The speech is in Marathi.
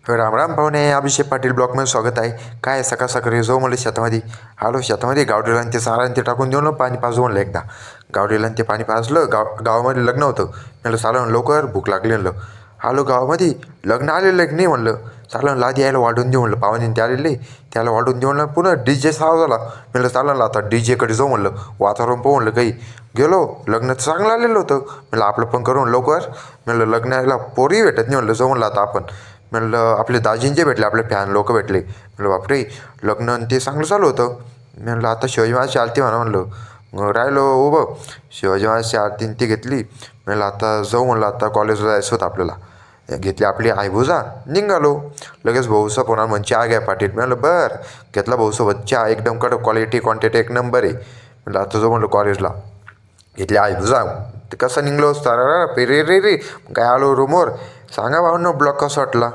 राम राम पाहुणे, अभिषेक पाटील ब्लॉकमध्ये स्वागत आहे. काय सकाळ सकाळी जाऊ म्हणलं शेतामध्ये. आलो शेतामध्ये, गावडीला ते सारा ते टाकून देऊन पाणी पाजू म्हणलं एकदा. गावडीला ते पाणी पाजलं. गावामध्ये लग्न होतं. म्हणलं चालन लवकर, भूक लागली म्हणलं. आलो गावामध्ये, लग्न आलेलं की नाही म्हणलं. चालन लादी यायला वाढून देऊ म्हणलं. पाहुणे ते आलेले त्याला वाढून देऊ म्हणलं. पुन्हा DJ साव झाला. म्हणलं चालन आता DJकडे जाऊ म्हणलं, वातावरण पाहू म्हणलं काही. गेलो, लग्न चांगलं आलेलं होतं. म्हणलं आपलं पण करून लवकर. म्हणलं लग्न यायला पोरी भेटत नाही म्हणलं, जाऊ म्हणलं आता आपण. म्हणलं आपले दाजींचे भेटले, आपले फॅन लोक भेटले. म्हणलं बापरे, लग्न ते चांगलं चालू होतं. म्हणलं आता शिवाजी महाराजची आरती म्हणा म्हणलं. मग राहिलो उभं. शिवाजी महाराजची आरती ती घेतली. म्हणलं आता जाऊ म्हणलं, आता कॉलेजला जायचं होतं आपल्याला. घेतली आपली आयभुजा, निघालो. लगेच भाऊसा पुन्हा म्हणजे चहा घ्या पाटील. म्हणलं बरं. घेतला भाऊसोबत चहा, एकदम कडक क्वालिटी क्वांटिटी एक नंबर आहे. म्हणलं आता जाऊ म्हणलं कॉलेजला. घेतली आयभुजा. ते कसं निघलो असतं, पेरे रे रे. काय आलो रूमवर. सांगा भाऊंना ब्लॉग कसा वाटला.